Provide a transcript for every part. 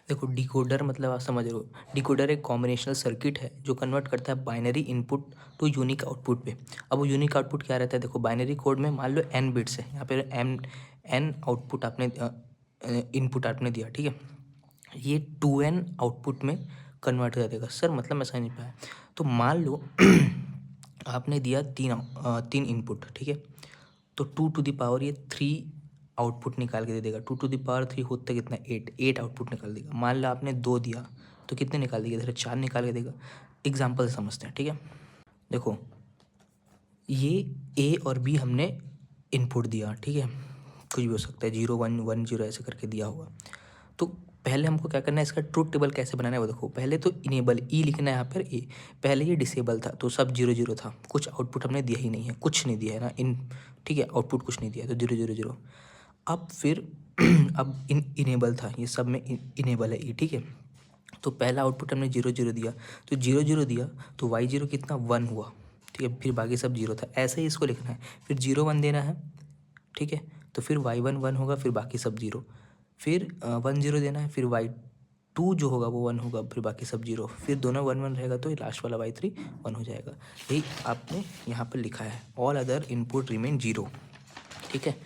देखो डिकोडर मतलब आप समझ रहे हो, डिकोडर एक कॉम्बिनेशनल सर्किट है जो कन्वर्ट करता है binary input to unique output पे। अब वो यूनिक आउटपुट क्या रहता है, देखो बाइनरी कोड में मान लो n बिट्स है, यहाँ पे n आउटपुट आपने इनपुट आपने दिया, ठीक है। ये 2n आउटपुट में कन्वर्ट कर देगा। सर मतलब मैं समझ नहीं पाया। तो मान लो आपने दिया तीन इनपुट, ठीक है। तो 2 टू द पावर ये 3 आउटपुट निकाल के दे देगा। 2 टू द पावर 3 होता है कितना, 8 आउटपुट निकाल देगा। मान लो आपने 2 दिया तो कितने निकाल देगा, इधर 4 निकाल के देगा। एग्जाम्पल से समझते हैं, ठीक है। देखो ये ए और बी हमने इनपुट दिया, ठीक है। कुछ भी हो सकता है, 0 1 1 0 ऐसे करके दिया होगा। तो पहले हमको क्या करना है, इसका ट्रूथ टेबल कैसे बनाना है वो देखो। पहले तो इनेबल ई लिखना है यहाँ पर ए। पहले ये डिसेबल था तो सब 0 0 था, कुछ आउटपुट हमने दिया ही नहीं है, कुछ नहीं दिया है ना इन, ठीक है। आउटपुट कुछ नहीं दिया तो 0 0 0। अब फिर अब इनेबल था, ये सब में इनेबल है ई, ठीक है। तो पहला आउटपुट हमने 0 0 दिया, तो 0 0 दिया तो y0 कितना 1 हुआ, ठीक है। फिर बाकी सब 0 था, ऐसे ही इसको लिखना है। फिर 0 1 देना है, ठीक है। तो फिर y1 1 होगा, फिर बाकी सब 0। फिर 1 0 देना है, फिर y2 जो होगा वो 1 होगा, फिर बाकी सब 0। फिर दोनों 1 1 रहेगा तो ये लास्ट वाला y3 1 हो जाएगा। यही आपने यहाँ पर लिखा है, ऑल अदर इनपुट रिमेन 0, ठीक है।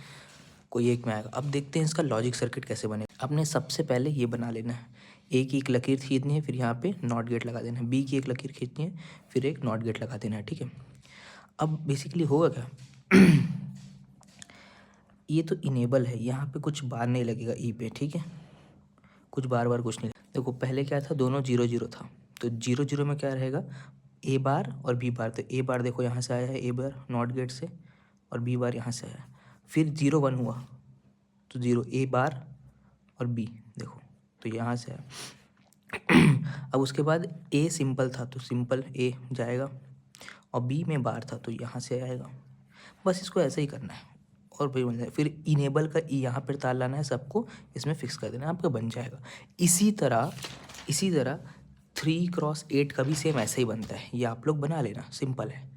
कोई एक में आएगा। अब देखते हैं इसका लॉजिक सर्किट कैसे बनेगा। आपने सबसे पहले ये बना लेना है, ए की एक लकीर खींचनी है, फिर यहाँ पे नॉट गेट लगा देना है। बी की एक लकीर खींचनी है, फिर एक नॉट गेट लगा देना है, ठीक है। अब बेसिकली होगा क्या ये तो इनेबल है, यहाँ पे कुछ बार नहीं लगेगा ई पे, ठीक है। कुछ बार बार कुछ नहीं। देखो पहले क्या था, दोनों 0 0 था, तो 0 0 में क्या रहेगा, ए बार और बी बार। तो ए बार देखो यहाँ से आया है, ए बार नॉट गेट से, और बी बार यहाँ से आया। फिर 0 1 हुआ तो 0 ए बार और बी देखो, तो यहाँ से आया। अब उसके बाद ए सिंपल था तो सिंपल ए जाएगा, और बी में बार था तो यहाँ से आएगा। बस इसको ऐसे ही करना है और फिर बन जाएगा। फिर इनेबल का ई यहाँ पर तार लाना है, सबको इसमें फिक्स कर देना है, आपका बन जाएगा। इसी तरह 3 × 8 का भी सेम ऐसे ही बनता है, ये आप लोग बना लेना, सिंपल है।